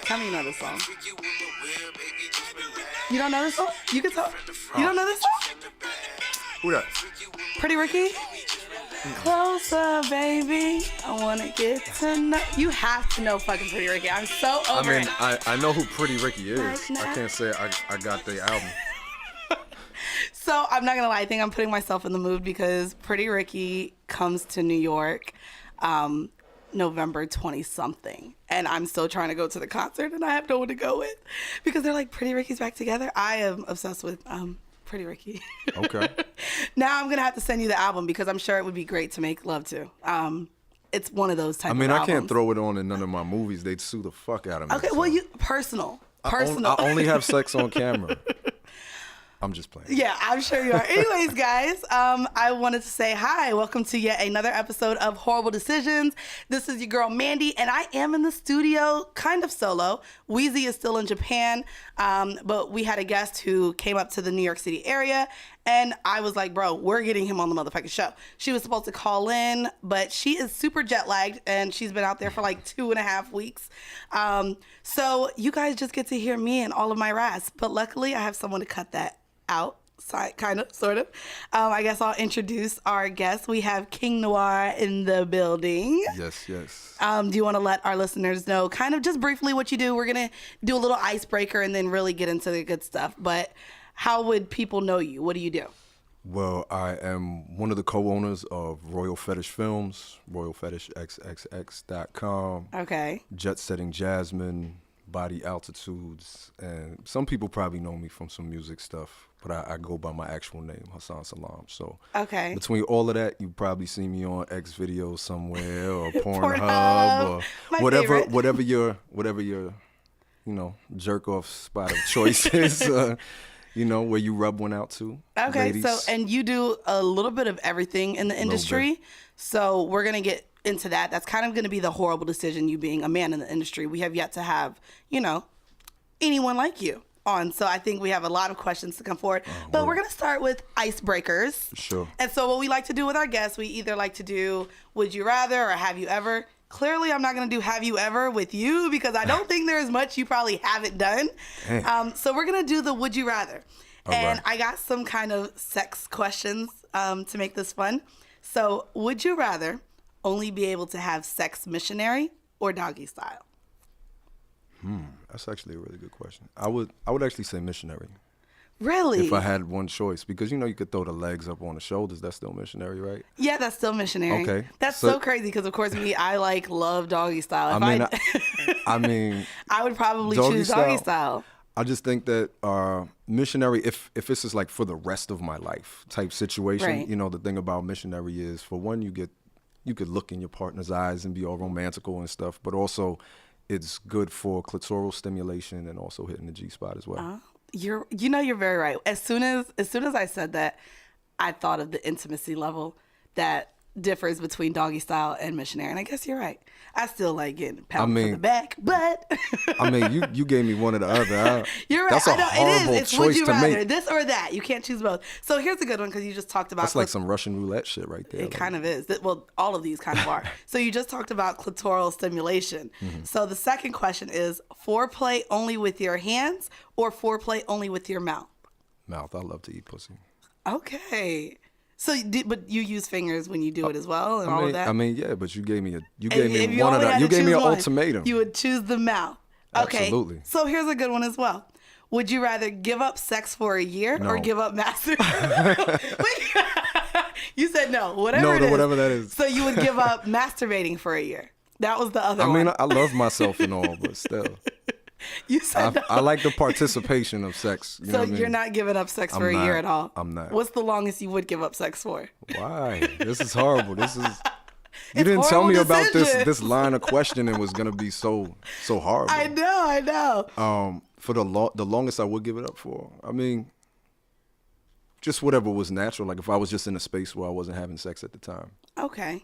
Tell me you know this song. You don't know this song? You can tell. You don't know this song? Who that? Pretty Ricky? Closer, baby. I want to get to know. You have to know fucking Pretty Ricky. I'm so over it. I know who Pretty Ricky is. I can't say I got the album. So I'm not going to lie. I think I'm putting myself in the mood because Pretty Ricky comes to New York November 20-something. And I'm still trying to go to the concert and I have no one to go with because they're like, Pretty Ricky's back together. I am obsessed with Pretty Ricky. Okay. Now I'm going to have to send you the album because I'm sure it would be great to make love to. It's one of those type of albums. I can't throw it on in none of my movies. They'd sue the fuck out of me. Okay, so. well, personal. I only have sex on camera. I'm just playing. Yeah, I'm sure you are. Anyways, guys, I wanted to say hi. Welcome to yet another episode of Horrible Decisions. This is your girl, Mandii, and I am in the studio kind of solo. Weezy is still in Japan, but we had a guest who came up to the New York City area, and I was like, bro, we're getting him on the motherfucking show. She was supposed to call in, but she is super jet lagged, and she's been out there for like 2.5 weeks. So you guys just get to hear me and all of my rasp, but luckily I have someone to cut that outside, kind of, sort of. I guess I'll introduce our guest. We have King Noire in the building. Yes, yes. Do you want to let our listeners know kind of just briefly what you do? We're going to do a little icebreaker and then really get into the good stuff. But how would people know you? What do you do? Well, I am one of the co-owners of Royal Fetish Films, royalfetishxxx.com. Okay. Jet Setting Jasmine, Body Altitudes, and some people probably know me from some music stuff, but I go by my actual name, Hassan Salam. So okay. Between all of that, you probably see me on X videos somewhere or Pornhub or whatever your jerk off spot of choice is. Where you rub one out to. Okay, ladies. so and you do a little bit of everything in the industry. So we're gonna get into that. That's kind of going to be the horrible decision, you being a man in the industry. We have yet to have, anyone like you on. So I think we have a lot of questions to come forward. But we're going to start with icebreakers. Sure. And so what we like to do with our guests, we either like to do Would You Rather or Have You Ever. Clearly, I'm not going to do Have You Ever with you because I don't think there's much you probably haven't done. So we're going to do the Would You Rather. And I got some kind of sex questions to make this fun. So would you rather only be able to have sex missionary or doggy style? That's actually a really good question. I would actually say missionary. Really? If I had one choice, because you could throw the legs up on the shoulders. That's still missionary, right? Yeah, that's still missionary. Okay. That's so crazy because of course I love doggy style. I would probably choose doggy style. I just think that missionary, if this is like for the rest of my life type situation, right. The thing about missionary is, for one, you could look in your partner's eyes and be all romantical and stuff, but also it's good for clitoral stimulation and also hitting the G-spot as well. You're very right. As soon as I said that, I thought of the intimacy level that differs between doggy style and missionary, and I guess you're right. I still like getting pounded from the back, but you gave me one or the other. You're right. That's a horrible it's choice would you to rather, make. This or that. You can't choose both. So here's a good one because you just talked about. That's like some Russian roulette shit right there. It kind of is. Well, all of these kind of are. So you just talked about clitoral stimulation. Mm-hmm. So the second question is foreplay only with your hands or foreplay only with your mouth? Mouth. I love to eat pussy. Okay. So, but you use fingers when you do it as well, and all of that. Yeah, but you gave me an ultimatum. You would choose the mouth. Okay. Absolutely. So here's a good one as well. Would you rather give up sex for a year or give up masturbating? You said no. Whatever that is. So you would give up masturbating for a year. That was the other one. I love myself and all, but still. You said no. I like the participation of sex. So you're not giving up sex for a year at all? I'm not. What's the longest you would give up sex for? Why? This is horrible. You didn't tell me about this line of questioning was gonna be so horrible. I know. For the longest I would give it up for, just whatever was natural. Like if I was just in a space where I wasn't having sex at the time. Okay.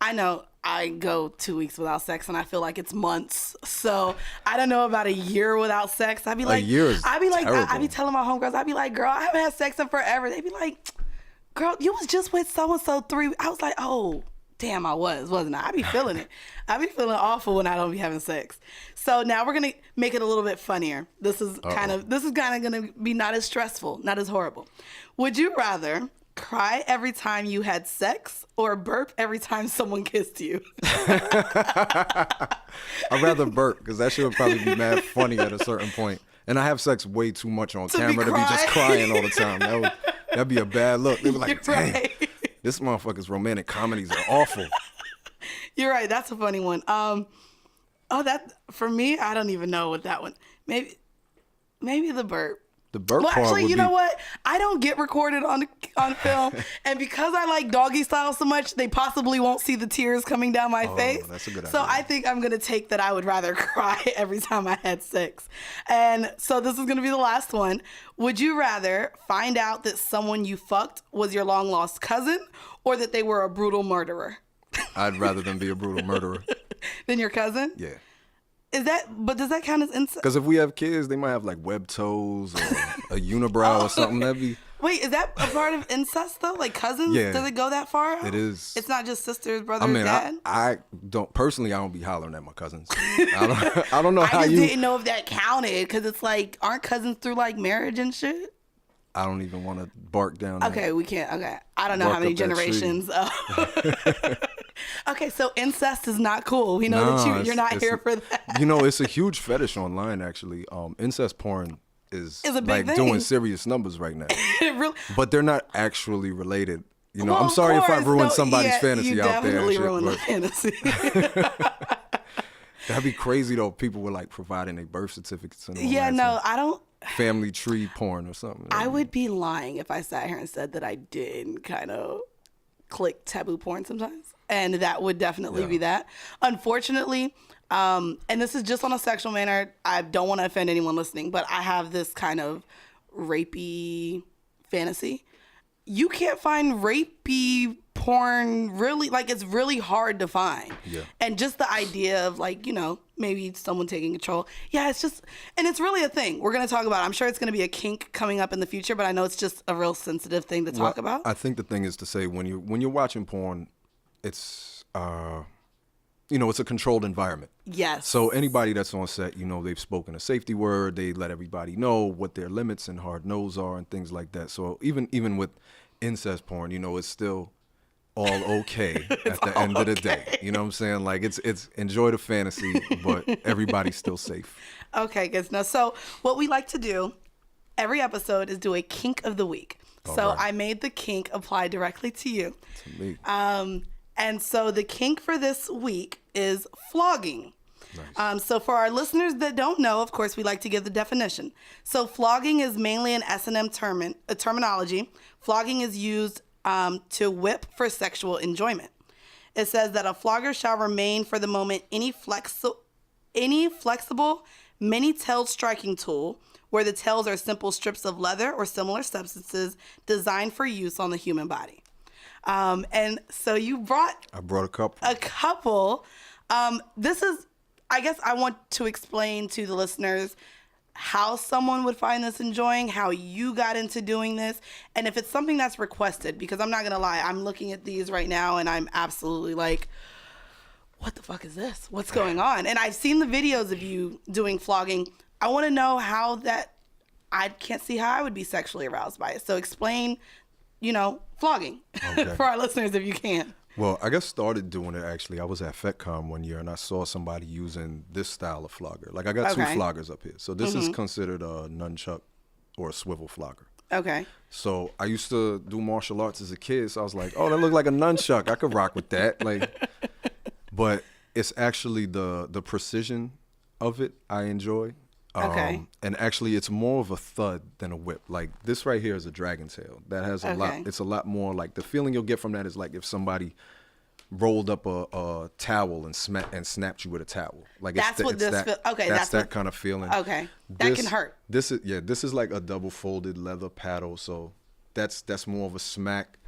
I know I go 2 weeks without sex and I feel like it's months. So I don't know about a year without sex. I'd be like, a year is terrible. I'd be telling my homegirls, I'd be like, girl, I haven't had sex in forever. They'd be like, girl, you was just with so-and-so 3 weeks. I was like, oh, Damn, I wasn't I? I be feeling it. I be feeling awful when I don't be having sex. So now we're gonna make it a little bit funnier. This is kind of gonna be not as stressful, not as horrible. Would you rather cry every time you had sex or burp every time someone kissed you? I'd rather burp because that shit would probably be mad funny at a certain point. And I have sex way too much on camera to be just crying all the time. That'd be a bad look. They'd be like, dang, right. This motherfucker's romantic comedies are awful. You're right. That's a funny one. That for me, I don't even know what that one. Maybe the burp. The burp part actually, would you know what? I don't get recorded on film, and because I like doggy style so much, they possibly won't see the tears coming down my face. That's a good idea. So I think I'm gonna take that. I would rather cry every time I had sex, and so this is gonna be the last one. Would you rather find out that someone you fucked was your long lost cousin, or that they were a brutal murderer? I'd rather them be a brutal murderer than your cousin. Yeah. But does that count as incest? Because if we have kids, they might have like web toes or a unibrow or something. That'd be. Wait, is that a part of incest though? Like cousins? Yeah. Does it go that far? It is. It's not just sisters, brothers, dad? I don't personally. I don't be hollering at my cousins. I don't know how I just you. didn't know if that counted because it's like, aren't cousins through like marriage and shit? I don't even want to bark down. Okay, we can't. Okay, I don't know how many generations. Okay, so incest is not cool. We know that you're not here for that. You know, it's a huge fetish online. Actually, incest porn is a big like thing. doing serious numbers right now. Really? But they're not actually related. You know, Well, I'm sorry if I of course. ruined No, somebody's yeah, fantasy you out there. definitely and shit, ruined the fantasy. That'd be crazy though. People were like providing their birth certificates and all Yeah, that, no, so I don't. family tree porn or something. I would be lying if I sat here and said that I did kind of click taboo porn sometimes. And that would definitely be that. Unfortunately, and this is just on a sexual manner, I don't want to offend anyone listening, but I have this kind of rapey fantasy. You can't find rapey porn really, like it's really hard to find. Yeah. And just the idea of like, you know, maybe someone taking control. Yeah, it's just, and it's really a thing. We're going to talk about it. I'm sure it's going to be a kink coming up in the future, but I know it's just a real sensitive thing to talk about. I think the thing is to say when you're watching porn, it's you know, it's a controlled environment. Yes. So anybody that's on set, you know, they've spoken a safety word. They let everybody know what their limits and hard no's are and things like that. So even with incest porn, you know, it's still all okay at the end of the day. You know what I'm saying? Like it's enjoy the fantasy, but everybo's still safe. Okay, good. Now, so what we like to do every episode is do a kink of the week. So right. I made the kink apply directly to you. To me. And so the kink for this week is flogging. Nice. So for our listeners that don't know, of course, we like to give the definition. So flogging is mainly an S&M terminology. Flogging is used to whip for sexual enjoyment. It says that a flogger shall remain for the moment any flexible, many-tailed striking tool where the tails are simple strips of leather or similar substances designed for use on the human body. And so I brought a couple. This is, I guess I want to explain to the listeners how someone would find this enjoying, how you got into doing this, and if it's something that's requested, because I'm not going to lie, I'm looking at these right now and I'm absolutely like, what the fuck is this? What's going on? And I've seen the videos of you doing flogging. I want to know how that, I can't see how I would be sexually aroused by it. So explain, you know, flogging for our listeners if you can. Well, I got started doing it actually. I was at FetCon one year and I saw somebody using this style of flogger. Like I got two floggers up here. So this is considered a nunchuck or a swivel flogger. Okay. So I used to do martial arts as a kid. So I was like, oh, that looked like a nunchuck. I could rock with that. Like, but it's actually the precision of it I enjoy. And actually it's more of a thud than a whip. Like this right here is a dragon tail. That has a lot, it's a lot more like the feeling you'll get from that is like if somebody rolled up a towel and snapped you with a towel. Like that's what this feels. Okay, that's that kind of feeling. Okay. That can hurt. This is like a double folded leather paddle, so that's more of a smack.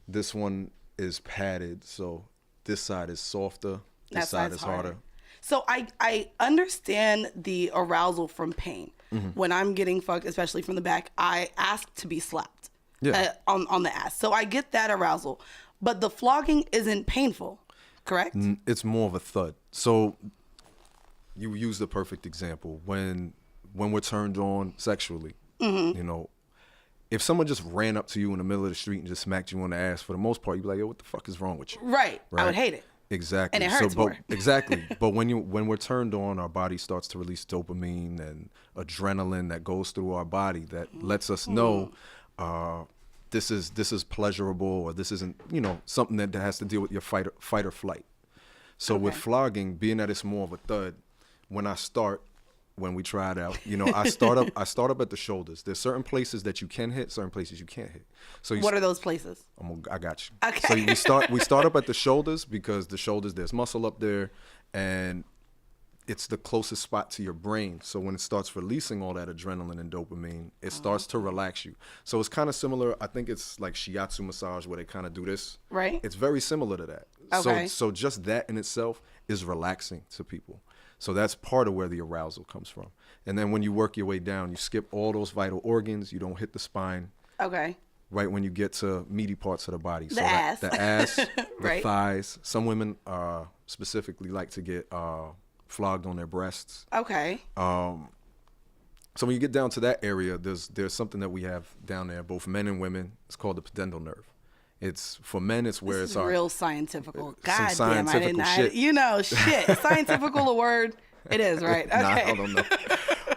This one is padded, so this side is softer, this side is harder. So I understand the arousal from pain. When I'm getting fucked, especially from the back, I ask to be slapped on the ass. So I get that arousal. But the flogging isn't painful. correct? It's more of a thud. So you use the perfect example. When we're turned on sexually, you know, if someone just ran up to you in the middle of the street and just smacked you on the ass, for the most part, you'd be like, yo, what the fuck is wrong with you? Right. I would hate it. Exactly. And it hurts more. Exactly. But when we're turned on, our body starts to release dopamine and adrenaline that goes through our body that lets us know this is pleasurable, or this isn't, you know, something that has to deal with your fight or flight. So with flogging, being that it's more of a thud, when we try it out, you know, I start up at the shoulders. There's certain places that you can hit, certain places you can't hit. So what are those places? I got you. Okay. So we start up at the shoulders, because the shoulders, there's muscle up there, and it's the closest spot to your brain. So when it starts releasing all that adrenaline and dopamine, it starts to relax you. So it's kind of similar. I think it's like shiatsu massage, where they kind of do this. Right. It's very similar to that. Okay. So just that in itself is relaxing to people. So that's part of where the arousal comes from. And then when you work your way down, you skip all those vital organs. You don't hit the spine. Okay. Right when you get to meaty parts of the body. The ass. The ass, right. The thighs. Some women specifically like to get flogged on their breasts. Okay. So when you get down to that area, there's something that we have down there, both men and women. It's called the pudendal nerve. It's for men. It's where this it's is real scientifical. God damn, I didn't. Shit. You know, shit. Scientifical a word. It is, right? Okay. Nah, I don't know.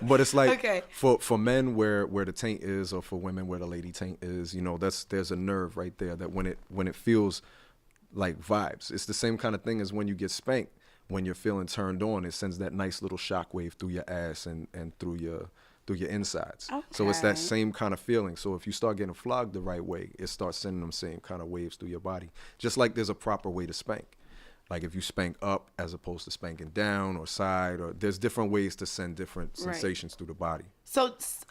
But it's like okay. for men where the taint is, or for women where the lady taint is. You know, there's a nerve right there that when it feels like vibes, it's the same kind of thing as when you get spanked. When you're feeling turned on, it sends that nice little shockwave through your ass and through your insides. Okay. So it's that same kind of feeling. So if you start getting flogged the right way, it starts sending them same kind of waves through your body. Just like there's a proper way to spank. Like if you spank up as opposed to spanking down or side, or there's different ways to send different sensations through the body. So it's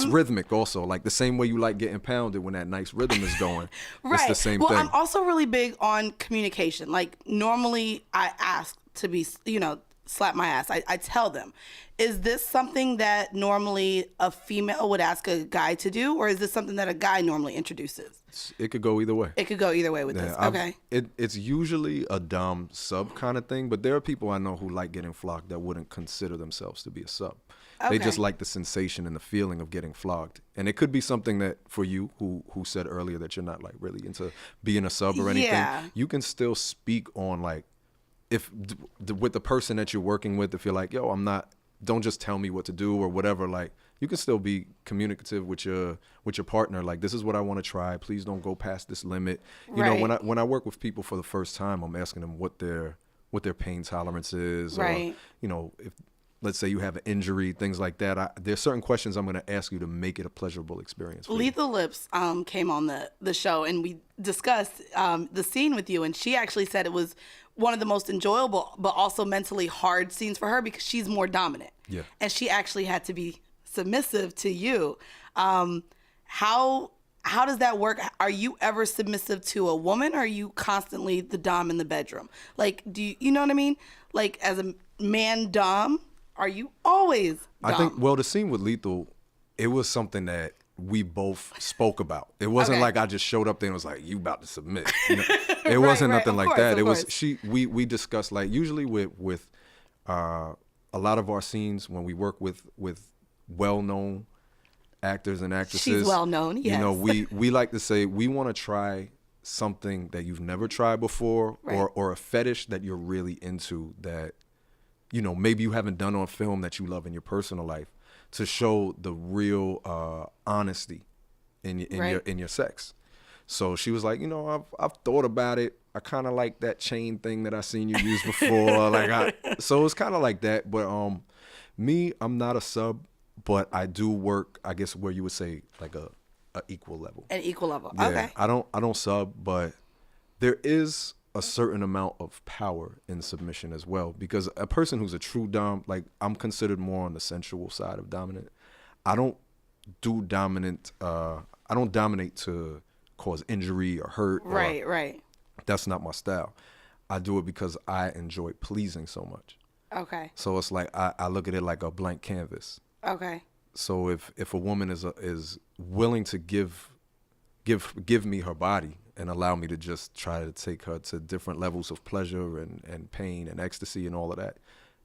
rhythmic also. Like the same way you like getting pounded when that nice rhythm is going. Right. It's the same thing. Well, I'm also really big on communication. Like normally I ask to be, you know, slap my ass. I tell them, is this something that normally a female would ask a guy to do, or is this something that a guy normally introduces? It could go either way. It could go either way with this. Okay. It's usually a dom sub kind of thing, but there are people I know who like getting flogged that wouldn't consider themselves to be a sub. Okay. They just like the sensation and the feeling of getting flogged. And it could be something that for you who said earlier that you're not like really into being a sub or anything. Yeah. You can still speak on like, if with the person that you're working with, if you're like, yo, don't just tell me what to do or whatever, like you can still be communicative with your partner. Like, this is what I want to try. Please don't go past this limit. You know, when I work with people for the first time, I'm asking them what their pain tolerance is, or, you know, if let's say you have an injury, things like that. There's certain questions I'm going to ask you to make it a pleasurable experience. Lethal Lips came on the show, and we discussed the scene with you, and she actually said it was one of the most enjoyable but also mentally hard scenes for her because she's more dominant. Yeah. And she actually had to be submissive to you. How does that work? Are you ever submissive to a woman, or are you constantly the dom in the bedroom? Like, you know what I mean? Like, as a man dom, are you always dom? I think, well, the scene with Lethal, it was something that we both spoke about. It wasn't like I just showed up there and was like, you about to submit. You know? It wasn't nothing like that. It was we discussed, like, usually with a lot of our scenes when we work with well-known actors and actresses. She's well-known, yes. You know, we like to say we want to try something that you've never tried before, or a fetish that you're really into that, you know, maybe you haven't done on film that you love in your personal life, to show the real honesty in your sex. So she was like, you know, I've thought about it. I kind of like that chain thing that I seen you use before. So it's kind of like that. But me, I'm not a sub, but I do work, I guess, where you would say like a equal level. An equal level. Yeah, okay. I don't sub, but there is a certain amount of power in submission as well, because a person who's a true dom, like, I'm considered more on the sensual side of dominant. I don't do dominant. I don't dominate to cause injury or hurt. Right. That's not my style. I do it because I enjoy pleasing so much. Okay. So it's like I look at it like a blank canvas. Okay. So if a woman is willing to give me her body, and allow me to just try to take her to different levels of pleasure and pain and ecstasy and all of that,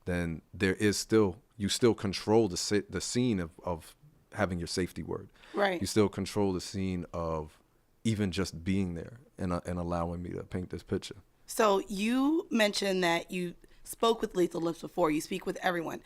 then you still control the scene of having your safety word. Right. You still control the scene of even just being there and allowing me to paint this picture. So you mentioned that you spoke with Lethal Lips before. You speak with everyone.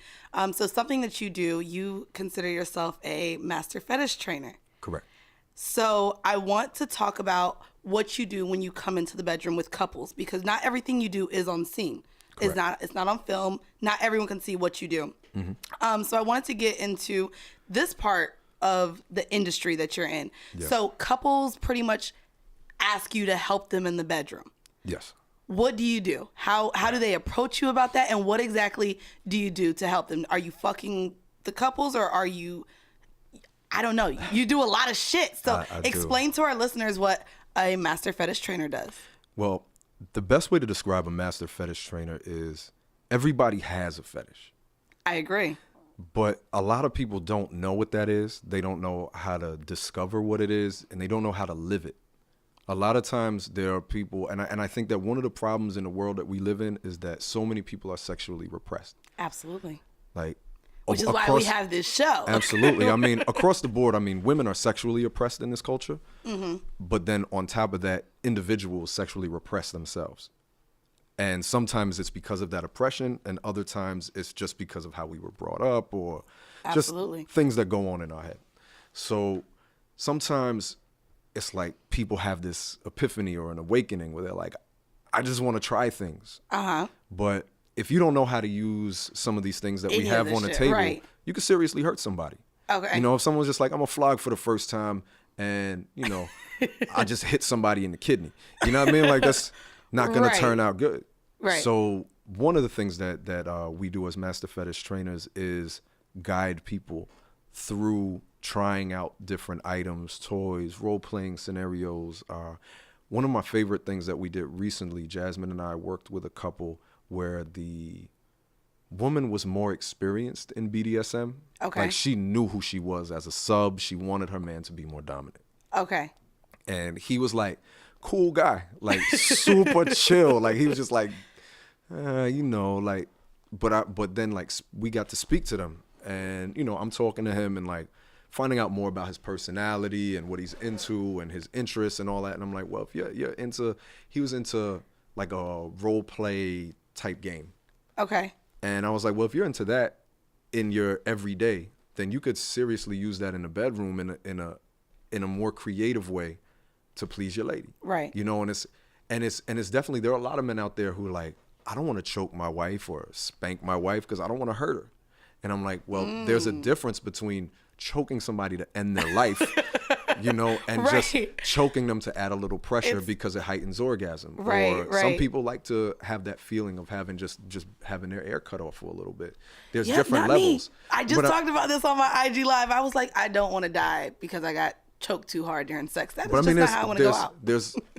So something that you do, you consider yourself a master fetish trainer. Correct. So I want to talk about what you do when you come into the bedroom with couples, because not everything you do is on scene. Correct. It's not on film. Not everyone can see what you do. Mm-hmm. So I wanted to get into this part of the industry that you're in. Yes. So couples pretty much ask you to help them in the bedroom. Yes. What do you do? How do they approach you about that? And what exactly do you do to help them? Are you fucking the couples, or are you, I don't know. You do a lot of shit. So I explain to our listeners what a master fetish trainer does. Well, the best way to describe a master fetish trainer is everybody has a fetish. I agree. But a lot of people don't know what that is. They don't know how to discover what it is, and they don't know how to live it. A lot of times there are people, and I think that one of the problems in the world that we live in is that so many people are sexually repressed. Absolutely. Like, which is why we have this show. Absolutely. I mean, across the board, I mean, women are sexually oppressed in this culture. Mm-hmm. But then on top of that, individuals sexually repress themselves. And sometimes it's because of that oppression, and other times it's just because of how we were brought up, or Absolutely. just things that go on in our head. So sometimes it's like people have this epiphany or an awakening where they're like, I just want to try things. Uh-huh. But if you don't know how to use some of these things that we have on the table, right, you could seriously hurt somebody. Okay. You know, if someone's just like, I'm going to flog for the first time and, you know, I just hit somebody in the kidney. You know what I mean? Like, that's not going to turn out good. Right. So one of the things that we do as master fetish trainers is guide people through trying out different items, toys, role-playing scenarios. One of my favorite things that we did recently, Jasmine and I worked with a couple where the woman was more experienced in BDSM. Okay. Like, she knew who she was as a sub. She wanted her man to be more dominant. Okay. And he was like, cool guy, like super chill. Like, he was just like, you know, like, but then like we got to speak to them, and, you know, I'm talking to him and like finding out more about his personality and what he's into and his interests and all that. And I'm like, well, if you're into, he was into like a role play type game. Okay. And I was like, well, if you're into that in your everyday, then you could seriously use that in the bedroom in a more creative way to please your lady. Right. You know, and it's definitely, there are a lot of men out there who are like, I don't want to choke my wife or spank my wife because I don't want to hurt her. And I'm like, well, there's a difference between choking somebody to end their life, you know, and just choking them to add a little pressure because it heightens orgasm. Or some people like to have that feeling of having just having their air cut off for a little bit. There's different levels. I just talked about this on my IG Live. I was like, I don't want to die because I got choked too hard during sex. That's just not how I want to go out.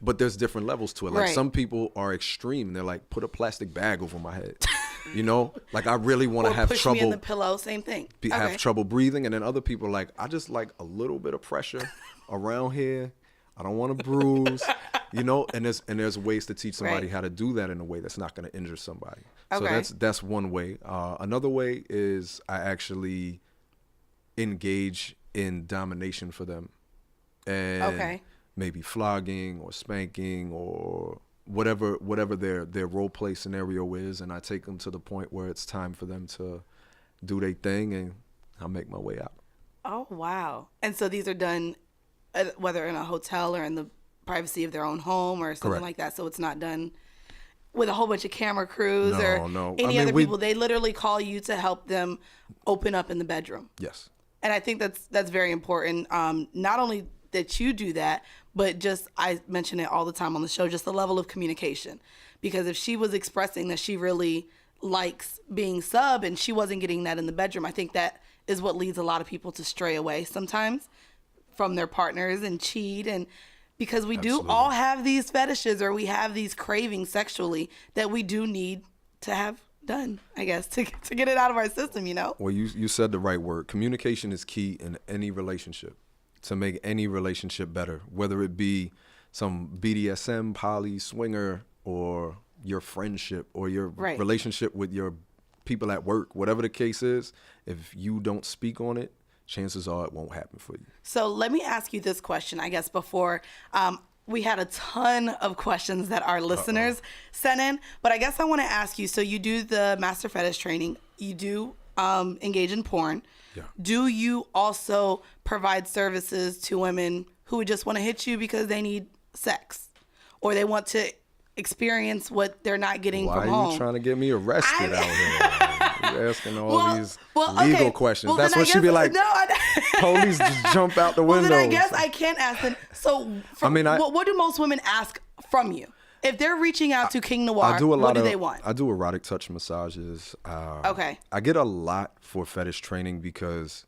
But there's different levels to it. Like, some people are extreme. They're like, put a plastic bag over my head. You know, like, I really want to have push trouble. Me in the pillow, same thing. Have trouble breathing. And then other people are like, I just like a little bit of pressure around here. I don't want to bruise. You know, and there's ways to teach somebody how to do that in a way that's not going to injure somebody. So that's one way. Another way is I actually engage in domination for them. And maybe flogging or spanking or whatever their role play scenario is, and I take them to the point where it's time for them to do their thing, and I'll make my way out. Oh, wow. And so these are done whether in a hotel or in the privacy of their own home or something like that. So it's not done with a whole bunch of camera crews or any other people. They literally call you to help them open up in the bedroom. Yes. And I think that's very important. Not only that you do that, but just, I mention it all the time on the show, just the level of communication. Because if she was expressing that she really likes being sub and she wasn't getting that in the bedroom, I think that is what leads a lot of people to stray away sometimes from their partners and cheat. And because we do all have these fetishes, or we have these cravings sexually that we do need to have done, I guess, to get it out of our system, you know? Well, you said the right word. Communication is key in any relationship, to make any relationship better, whether it be some BDSM, poly, swinger, or your friendship or your relationship with your people at work, whatever the case is, if you don't speak on it, chances are it won't happen for you. So let me ask you this question, I guess, before we had a ton of questions that our listeners sent in, but I guess I want to ask you, so you do the master fetish training, you do engage in porn. Yeah. Do you also provide services to women who just want to hit you because they need sex or they want to experience what they're not getting from home? Why are you trying to get me arrested out here? You're asking all these legal questions. Well, that's what she'd be like, police just jump out the window. Well, then I guess I can't ask them. So what do most women ask from you? If they're reaching out to King Noire, what do they want? I do erotic touch massages. Okay. I get a lot for fetish training because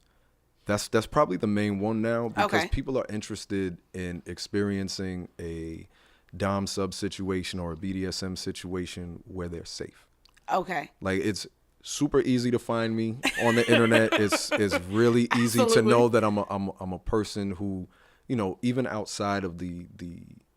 that's probably the main one now, because people are interested in experiencing a dom sub situation or a BDSM situation where they're safe. Okay. Like, it's super easy to find me on the internet. It's really easy to know that I'm a person who, you know, even outside of the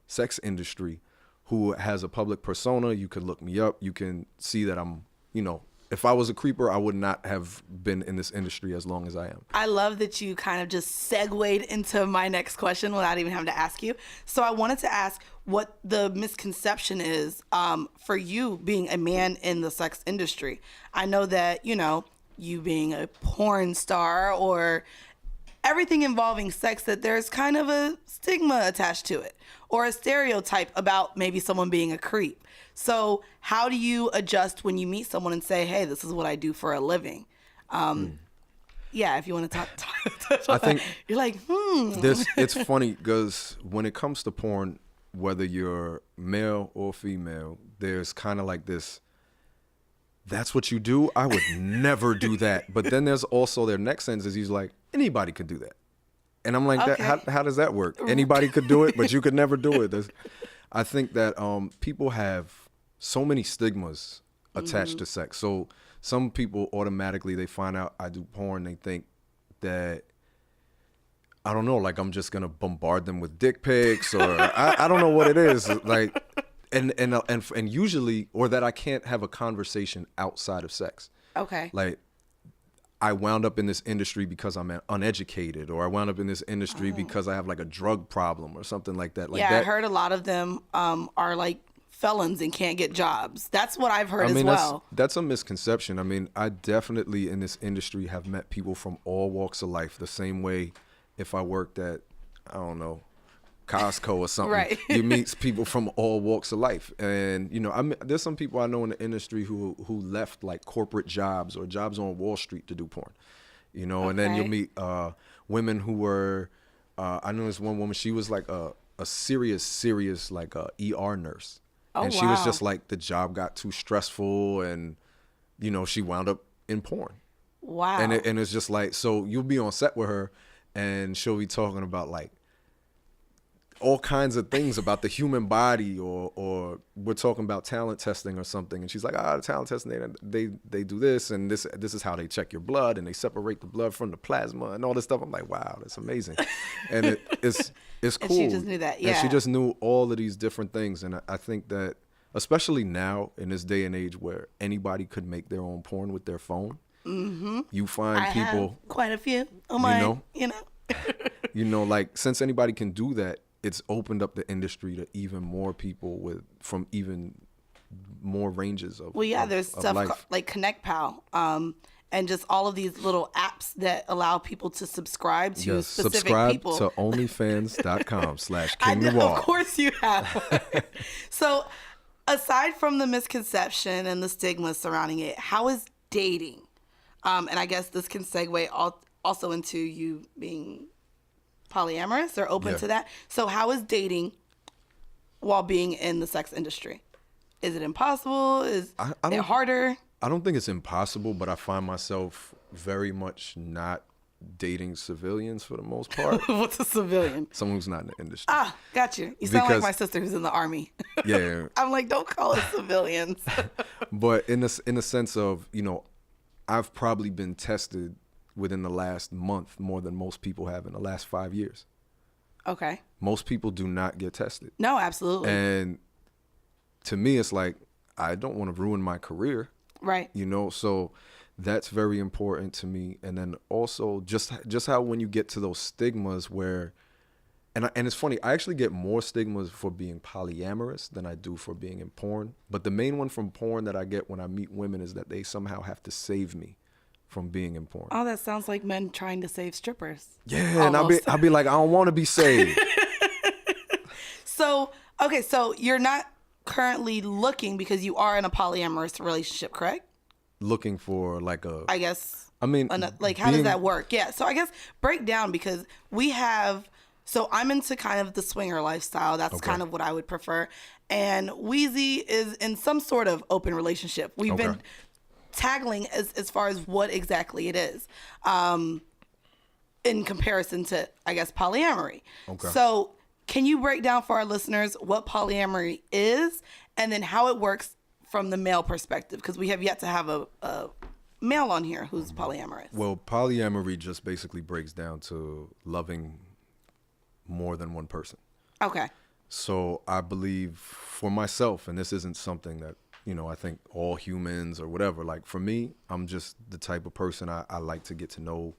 sex industry, who has a public persona. You could look me up. You can see that I'm, you know, if I was a creeper, I would not have been in this industry as long as I am. I love that you kind of just segued into my next question without even having to ask you. So I wanted to ask what the misconception is for you being a man in the sex industry. I know that, you know, you being a porn star or everything involving sex, that there's kind of a stigma attached to it or a stereotype about maybe someone being a creep. So how do you adjust when you meet someone and say, hey, this is what I do for a living? Yeah, if you want to talk I think you're like, it's funny because when it comes to porn, whether you're male or female, there's kind of like this, that's what you do? I would never do that. But then there's also their next sentence is he's like, anybody could do that. And I'm like, how does that work? Anybody could do it, but you could never do it. I think that people have so many stigmas attached to sex. So some people automatically, they find out I do porn, they think that, I don't know, like I'm just gonna bombard them with dick pics, or I don't know what it is. Like, and usually, or that I can't have a conversation outside of sex. Okay. Like, I wound up in this industry because I'm uneducated, or I wound up in this industry because I have like a drug problem or something like that. Like I heard a lot of them are like felons and can't get jobs. That's what I've heard as well. That's a misconception. I mean, I definitely in this industry have met people from all walks of life. The same way if I worked at, I don't know, Costco or something, right. You meet people from all walks of life. And, you know, there's some people I know in the industry who left like corporate jobs or jobs on Wall Street to do porn, you know, and then you'll meet women who were, I know this one woman, she was like a serious like ER nurse. And she was just like, the job got too stressful and, you know, she wound up in porn. Wow. And it's just like, so you'll be on set with her and she'll be talking about like all kinds of things about the human body, or we're talking about talent testing or something. And she's like, the talent testing, they do this, and this is how they check your blood, and they separate the blood from the plasma and all this stuff. I'm like, wow, that's amazing. And it's cool. And she just knew that, yeah. And she just knew all of these different things. And I think that, especially now in this day and age where anybody could make their own porn with their phone, you find people. Have quite a few on mine, you know. You know, like, since anybody can do that, it's opened up the industry to even more people from even more ranges of there's stuff like Connect Pal, and just all of these little apps that allow people to subscribe to specific people. Subscribe to onlyfans.com/KingNoire. Of course you have. So aside from the misconception and the stigma surrounding it, how is dating? And I guess this can segue also into you being polyamorous or open to that. So how is dating while being in the sex industry? Is it impossible? Is it harder? I don't think it's impossible, but I find myself very much not dating civilians for the most part. What's a civilian? Someone who's not in the industry. Ah, got you. You sound like my sister who's in the Army. Yeah. I'm like, don't call us civilians. But in the sense of, you know, I've probably been tested within the last month more than most people have in the last 5 years. Okay. Most people do not get tested. No, absolutely. And to me, it's like, I don't want to ruin my career. Right. You know, so that's very important to me. And then also just how when you get to those stigmas where, and it's funny, I actually get more stigmas for being polyamorous than I do for being in porn. But the main one from porn that I get when I meet women is that they somehow have to save me from being in porn. Oh, that sounds like men trying to save strippers. Yeah, almost. And I'll be like, I don't want to be saved. So you're not currently looking because you are in a polyamorous relationship, correct? Looking for like I guess. I mean, like, how does that work? Yeah. So I guess break down, because we have. So I'm into kind of the swinger lifestyle. That's kind of what I would prefer. And Weezy is in some sort of open relationship. We've been tackling as far as what exactly it is, in comparison to, I guess, polyamory. Okay. So can you break down for our listeners what polyamory is and then how it works from the male perspective? Because we have yet to have a male on here who's polyamorous. Well, polyamory just basically breaks down to loving more than one person. Okay. So I believe for myself, and this isn't something that, you know, I think all humans or whatever, like for me, I'm just the type of person I like to get to know.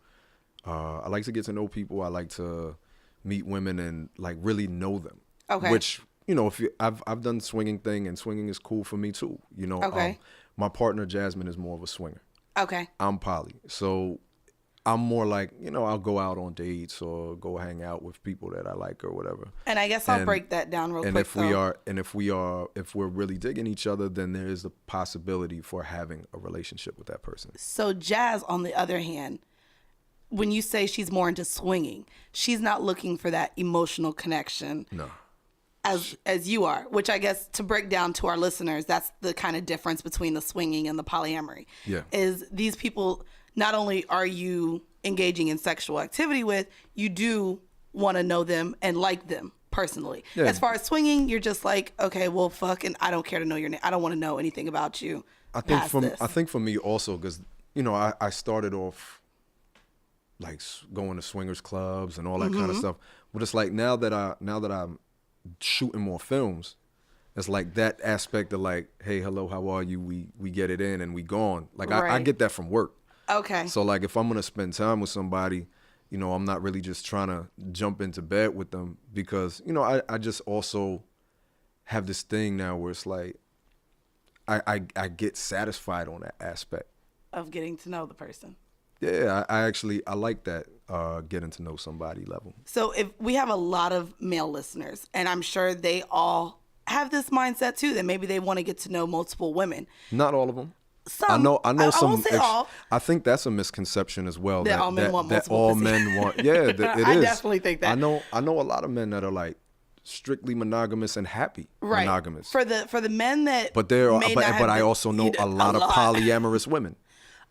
I like to get to know people. I like to meet women and like really know them. Okay. Which, you know, I've done swinging thing, and swinging is cool for me too. You know, my partner Jasmine is more of a swinger. Okay. I'm poly. So I'm more like, you know, I'll go out on dates or go hang out with people that I like or whatever. And I guess I'll break that down real quick. If we're really digging each other, then there is the possibility for having a relationship with that person. So Jazz, on the other hand, when you say she's more into swinging, she's not looking for that emotional connection. No. As you are, which I guess, to break down to our listeners, that's the kind of difference between the swinging and the polyamory. Yeah. Is these people, not only are you engaging in sexual activity with, you do want to know them and like them personally. Yeah. As far as swinging, you're just like, okay, well, fuck, and I don't care to know your name. I don't want to know anything about you. I think for me also, because, you know, I started off like going to swingers clubs and all that kind of stuff. But it's like now that I'm shooting more films, it's like that aspect of like, hey, hello, how are you? We get it in and we gone. Like I get that from work. Okay. So like if I'm gonna spend time with somebody, you know, I'm not really just trying to jump into bed with them, because, you know, I just also have this thing now where it's like I get satisfied on that aspect of getting to know the person. Yeah, I like that getting to know somebody level. So if we have a lot of male listeners, and I'm sure they all have this mindset too, that maybe they want to get to know multiple women. Not all of them. Some. I know some. I won't say all. I think that's a misconception as well. That all men want multiple pussy. Men want. Yeah, it is. I definitely think that. I know a lot of men that are like strictly monogamous and happy monogamous. For the men that. But I also know a lot of polyamorous women.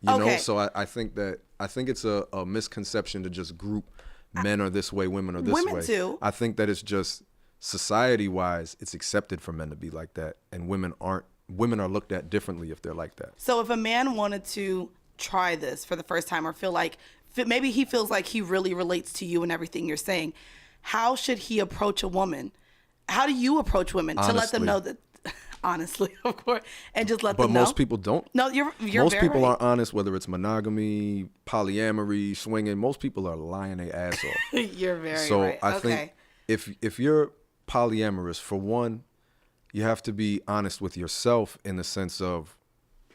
You know, so I think it's a misconception to just group men are this way, women are this way. Women too. I think that it's just society-wise, it's accepted for men to be like that, and women aren't. Women are looked at differently if they're like that. So if a man wanted to try this for the first time, or feel like maybe he feels like he really relates to you and everything you're saying, how should he approach a woman? How do you approach women to let them know that? Honestly, of course, and just let them know. But most people don't. No, you're most people aren't honest, whether it's monogamy, polyamory, swinging. Most people are lying their ass off. You're very right. So I think if you're polyamorous, for one, you have to be honest with yourself in the sense of,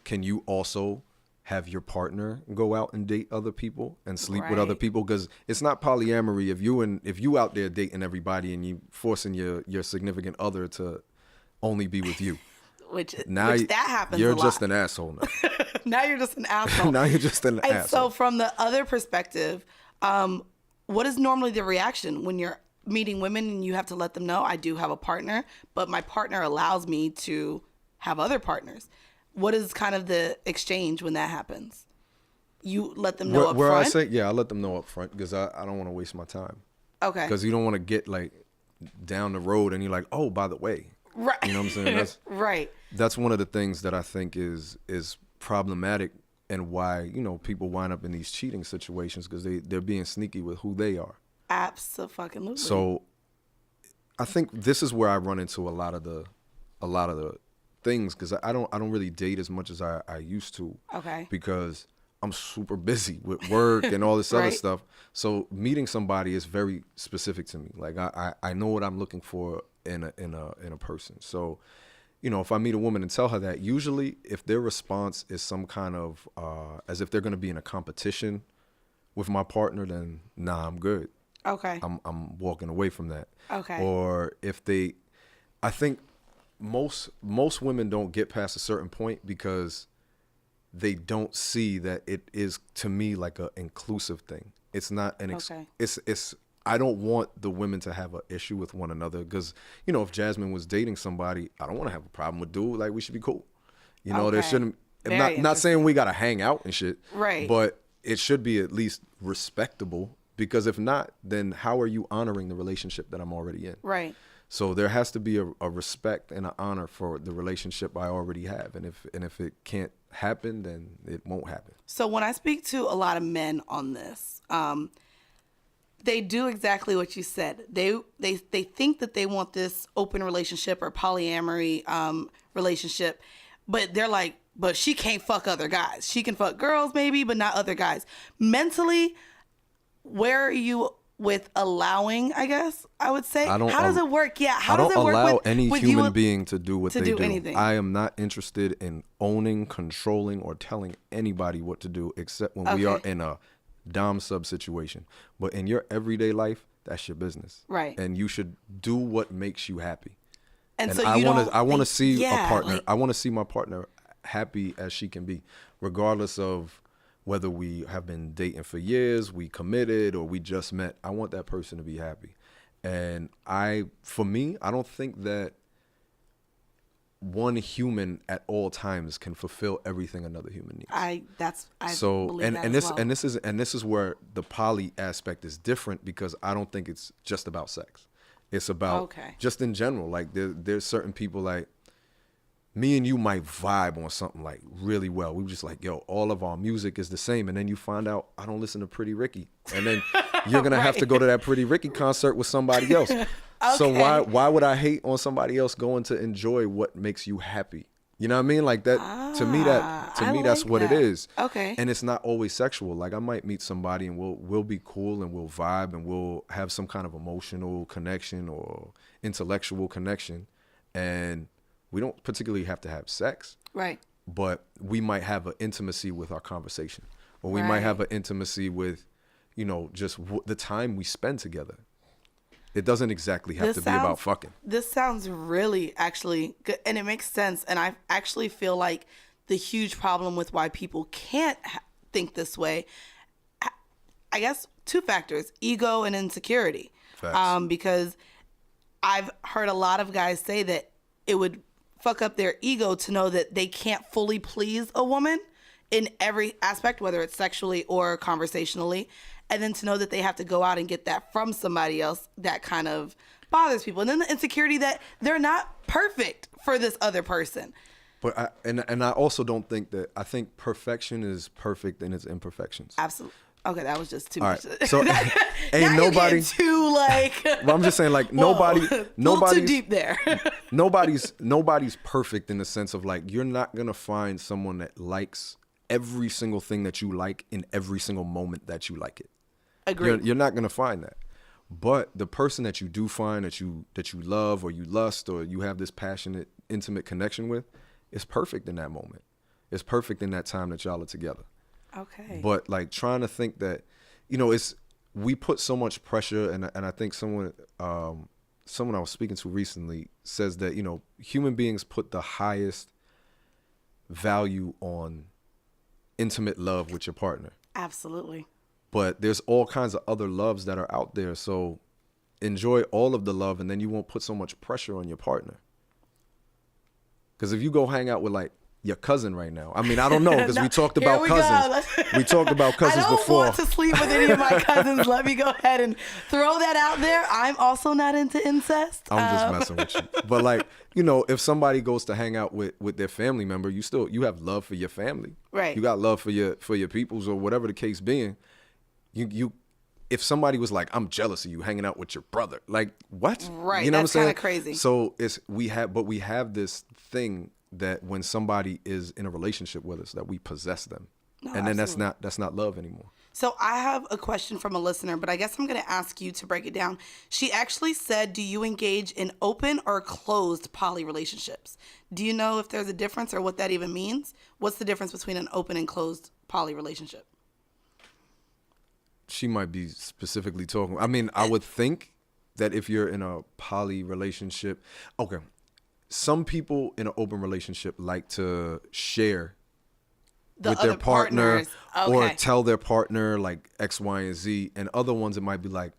can you also have your partner go out and date other people and sleep with other people? Because it's not polyamory if you out there dating everybody and you forcing your significant other to only be with you. Which that happens a lot. You're just an asshole now. Now you're just an asshole. Now you're just an asshole. So from the other perspective, what is normally the reaction when you're meeting women and you have to let them know, I do have a partner, but my partner allows me to have other partners? What is kind of the exchange when that happens? You let them know up front? I let them know up front, because I don't want to waste my time. Okay. Because you don't want to get like down the road and you're like, oh, by the way. Right. You know what I'm saying? Right. That's one of the things that I think is problematic, and why, you know, people wind up in these cheating situations, because they're being sneaky with who they are. Absolutely. So I think this is where I run into a lot of the things, because I don't really date as much as I used to. Okay. Because I'm super busy with work and all this other stuff. So meeting somebody is very specific to me. Like I know what I'm looking for in a person. So, you know, if I meet a woman and tell her that, usually if their response is some kind of as if they're going to be in a competition with my partner, then nah, I'm good. Okay. I'm walking away from that. Okay. Or if I think most women don't get past a certain point because they don't see that it is, to me, like a inclusive thing. It's not an it's I don't want the women to have an issue with one another, because, you know, if Jasmine was dating somebody, I don't want to have a problem with dude. Like, we should be cool. You know, there shouldn't, not saying we got to hang out and shit. Right. But it should be at least respectable, because if not, then how are you honoring the relationship that I'm already in? Right. So there has to be a respect and an honor for the relationship I already have. And if it can't happen, then it won't happen. So when I speak to a lot of men on this, they do exactly what you said. They think that they want this open relationship or polyamory relationship, but they're like, but she can't fuck other guys. She can fuck girls maybe, but not other guys. Mentally, where are you with allowing, I guess I would say? How does it work? Yeah, how does it work? I don't allow any human being to do what they do. Anything. I am not interested in owning, controlling, or telling anybody what to do, except when we are in a dom sub situation. But in your everyday life, that's your business. Right. And you should do what makes you happy. And so I want to see a partner. I want to see my partner happy as she can be, regardless of whether we have been dating for years, we committed, or we just met. I want that person to be happy. And for me, I don't think that one human at all times can fulfill everything another human needs. This is where the poly aspect is different, because I don't think it's just about sex. It's about just in general. Like there's certain people, like me and you might vibe on something like really well. We were just like, yo, all of our music is the same. And then you find out I don't listen to Pretty Ricky. And then you're going to have to go to that Pretty Ricky concert with somebody else. So why would I hate on somebody else going to enjoy what makes you happy? You know what I mean? Like that, to me, that's what it is. Okay. And it's not always sexual. Like I might meet somebody and we'll be cool and we'll vibe and we'll have some kind of emotional connection or intellectual connection. And we don't particularly have to have sex. Right. But we might have an intimacy with our conversation, or we might have an intimacy with, you know, just the time we spend together. It doesn't exactly have to be about fucking. This sounds really actually good, and it makes sense. And I actually feel like the huge problem with why people can't think this way, I guess, two factors: ego and insecurity. Facts. Because I've heard a lot of guys say that it would fuck up their ego to know that they can't fully please a woman in every aspect, whether it's sexually or conversationally, and then to know that they have to go out and get that from somebody else, that kind of bothers people. And then the insecurity that they're not perfect for this other person. But I also don't think that, I think perfection is perfect in its imperfections. Absolutely. Okay, that was just too much. Right. So ain't nobody too like. Well, I'm just saying, like, nobody's too deep there. nobody's perfect in the sense of, like, you're not gonna find someone that likes every single thing that you like in every single moment that you like it. Agreed. You're not gonna find that. But the person that you do find that you love, or you lust, or you have this passionate, intimate connection with, is perfect in that moment. It's perfect in that time that y'all are together. Okay. But like trying to think that, you know, we put so much pressure, and I think someone I was speaking to recently says that, you know, human beings put the highest value on intimate love with your partner. Absolutely. But there's all kinds of other loves that are out there. So enjoy all of the love, and then you won't put so much pressure on your partner. Because if you go hang out with like your cousin right now. I mean, I don't know, because we talked about cousins. We talked about cousins before. I don't want to sleep with any of my cousins. Let me go ahead and throw that out there. I'm also not into incest. I'm just messing with you. But like, you know, if somebody goes to hang out with their family member, you have love for your family. Right. You got love for your peoples, or whatever the case being. You if somebody was like, I'm jealous of you hanging out with your brother, like what? Right. You know That's what I'm kind saying? of crazy. So we have this thing that when somebody is in a relationship with us, that we possess them. No, and then absolutely. that's not love anymore. So I have a question from a listener, but I guess I'm going to ask you to break it down. She actually said, do you engage in open or closed poly relationships? Do you know if there's a difference or what that even means? What's the difference between an open and closed poly relationship? She might be specifically talking. I mean, I would think that if you're in a poly relationship, okay, some people in an open relationship like to share with their partner or tell their partner like X, Y, and Z. And other ones, it might be like,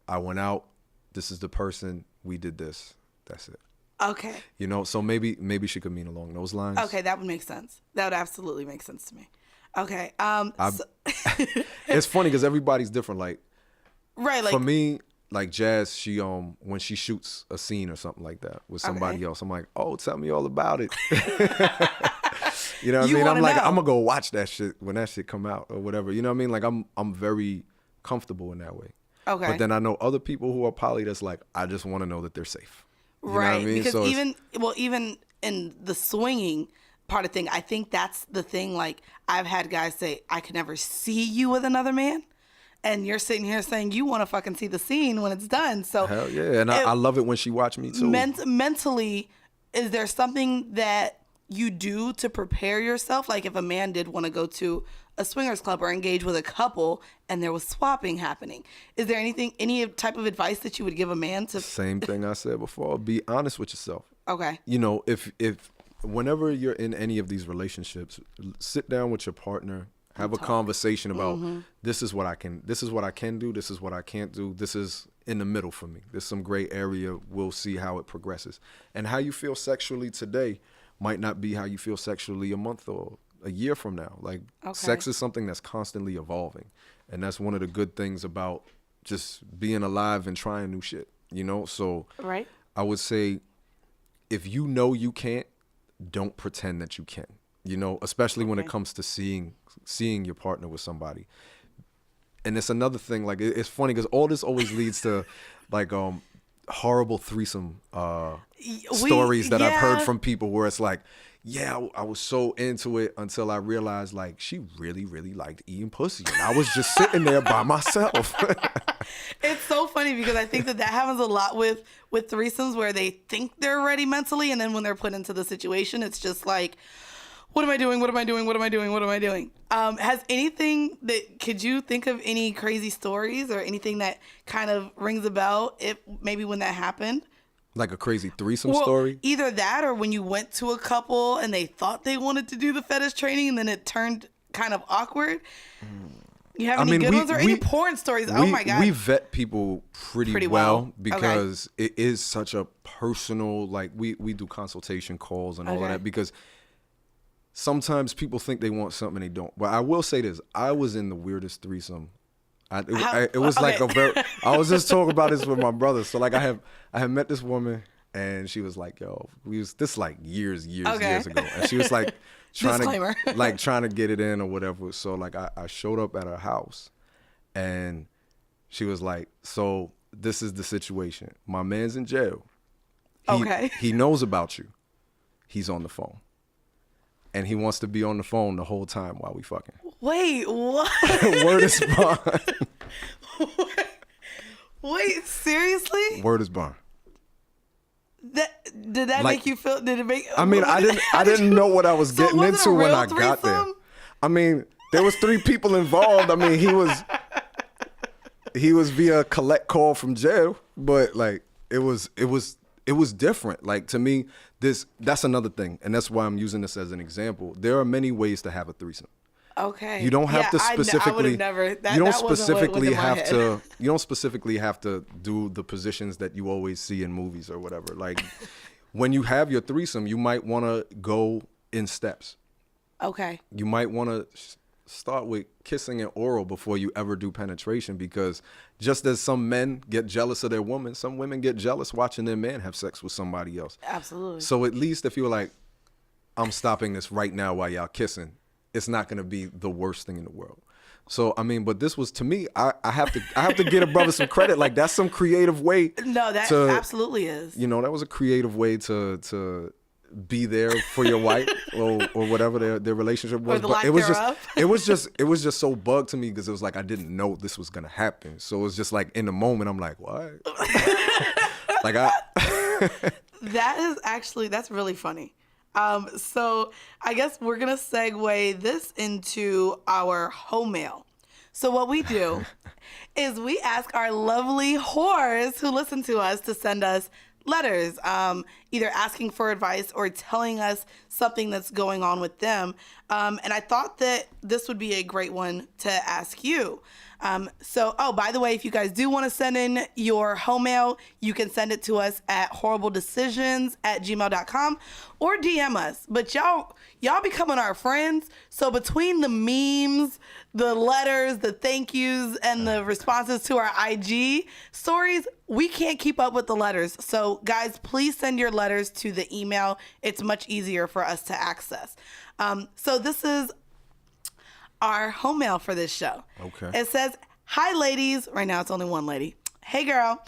I went out, this is the person, we did this, that's it. Okay. You know, so maybe she could mean along those lines. Okay, that would make sense. That would absolutely make sense to me. Okay. It's funny because everybody's different. Like, right. Like, for me, like Jazz, she when she shoots a scene or something like that with somebody else, I'm like, oh, tell me all about it. You know what I mean? I'm like, I'm gonna go watch that shit when that shit come out or whatever. You know what I mean? Like I'm very comfortable in that way. Okay. But then I know other people who are poly that's like, I just want to know that they're safe. You know what I mean? Because even in the swinging part of thing, I think that's the thing. Like, I've had guys say, I could never see you with another man. And you're sitting here saying you want to fucking see the scene when it's done. So hell yeah. And I love it when she watched me too. Mentally, is there something that you do to prepare yourself? Like if a man did want to go to a swingers club or engage with a couple and there was swapping happening, is there any type of advice that you would give a man to? Same thing I said before. Be honest with yourself. Okay. You know, if whenever you're in any of these relationships, sit down with your partner, have a conversation about this is what I can do, this is what I can't do, this is in the middle for me. There's some gray area. We'll see how it progresses. And how you feel sexually today might not be how you feel sexually a month or a year from now. Like sex is something that's constantly evolving. And that's one of the good things about just being alive and trying new shit, you know? So I would say if you know you can't, don't pretend that you can, you know, especially when it comes to seeing your partner with somebody. And it's another thing, like it's funny because all this always leads to like horrible threesome stories that I've heard from people where it's like, yeah, I was so into it until I realized like she really, really liked eating pussy. And I was just sitting there by myself. It's so funny because I think that happens a lot with threesomes where they think they're ready mentally. And then when they're put into the situation, it's just like, what am I doing? What am I doing? What am I doing? What am I doing? Could you think of any crazy stories or anything that kind of rings a bell maybe when that happened? Like a crazy threesome story? Either that or when you went to a couple and they thought they wanted to do the fetish training and then it turned kind of awkward. You have any good ones or any porn stories? Oh my God. We vet people pretty well because it is such a personal, like we do consultation calls and all of that because sometimes people think they want something and they don't. But I will say this. I was in the weirdest threesome. It was like I was just talking about this with my brother. So like I had met this woman and she was like, yo, this like years ago. And she was like trying to get it in or whatever. So like I showed up at her house and she was like, so this is the situation. My man's in jail. He knows about you. He's on the phone. And he wants to be on the phone the whole time while we fucking. Wait, what? Word is bond. Wait, seriously? Word is bond. Did that make you feel? Did it make? I mean, I didn't know what I was getting into when I got there. I mean, there was 3 people involved. I mean, he was via collect call from jail, but like it was different. Like to me, that's another thing, and that's why I'm using this as an example. There are many ways to have a threesome. Okay. You don't have to specifically. You don't specifically have to do the positions that you always see in movies or whatever. Like when you have your threesome, you might want to go in steps. Okay. You might want to start with kissing and oral before you ever do penetration, because just as some men get jealous of their woman, some women get jealous watching their man have sex with somebody else. Absolutely. So at least if you're like, I'm stopping this right now while y'all kissing, it's not going to be the worst thing in the world. So I mean, but this was, to me, I have to give a brother some credit. Like, that's some creative way. No, that absolutely is. You know, that was a creative way to be there for your wife or whatever their relationship was. But it was just so bugged to me, because it was like I didn't know this was gonna happen. So it was just like, in the moment, I'm like, what? Like that's really funny. So I guess we're going to segue this into our home mail. So what we do is we ask our lovely whores who listen to us to send us letters, either asking for advice or telling us something that's going on with them. And I thought that this would be a great one to ask you. By the way, if you guys do want to send in your home mail, you can send it to us at horribledecisions@gmail.com or DM us. But y'all becoming our friends. So between the memes, the letters, the thank yous, and the responses to our IG stories, we can't keep up with the letters. So guys, please send your letters to the email. It's much easier for us to access. So this is our home mail for this show. Okay. It says, "Hi ladies." Right now it's only one lady. "Hey girl,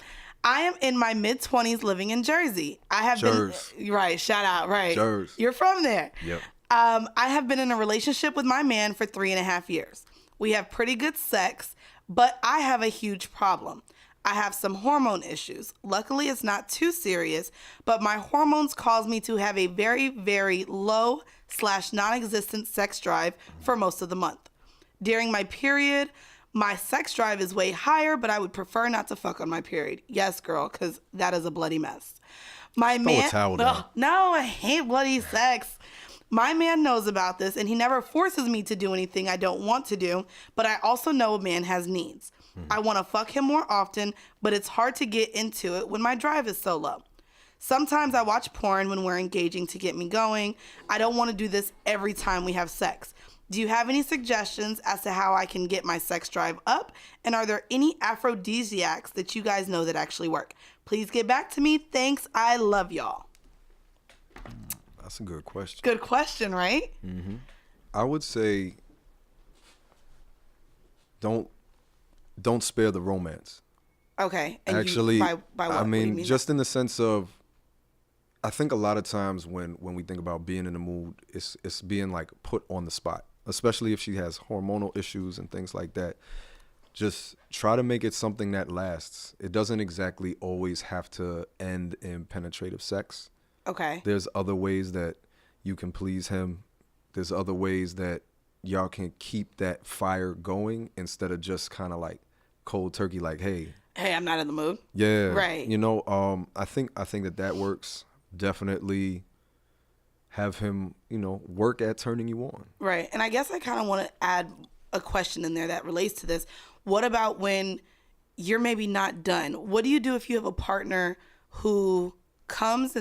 I am in my mid-20s living in Jersey. I have been right, shout out, right. Jersey. You're from there. Yep. I have been in a relationship with my man for 3.5 years. We have pretty good sex, but I have a huge problem. I have some hormone issues. Luckily, it's not too serious, but my hormones cause me to have a very, very low/non-existent sex drive for most of the month. During my period, my sex drive is way higher, but I would prefer not to fuck on my period." Yes, girl, because that is a bloody mess. "My man, no, I hate bloody sex. My man knows about this, and he never forces me to do anything I don't want to do, but I also know a man has needs. I want to fuck him more often, but it's hard to get into it when my drive is so low. Sometimes I watch porn when we're engaging to get me going. I don't want to do this every time we have sex. Do you have any suggestions as to how I can get my sex drive up? And are there any aphrodisiacs that you guys know that actually work? Please get back to me. Thanks. I love y'all." That's a good question. Good question, right? Mm-hmm. I would say don't spare the romance. Okay. And actually, by what? I mean, what do you mean? Just in the sense of, I think a lot of times when we think about being in the mood, it's being like put on the spot, especially if she has hormonal issues and things like that. Just try to make it something that lasts. It doesn't exactly always have to end in penetrative sex. Okay. There's other ways that you can please him. There's other ways that y'all can keep that fire going instead of just kind of like cold turkey, like, hey, I'm not in the mood. Yeah. Right. You know, I think that works. Definitely have him, work at turning you on. Right. And I guess I kind of want to add a question in there that relates to this. What about when you're maybe not done? What do you do if you have a partner who comes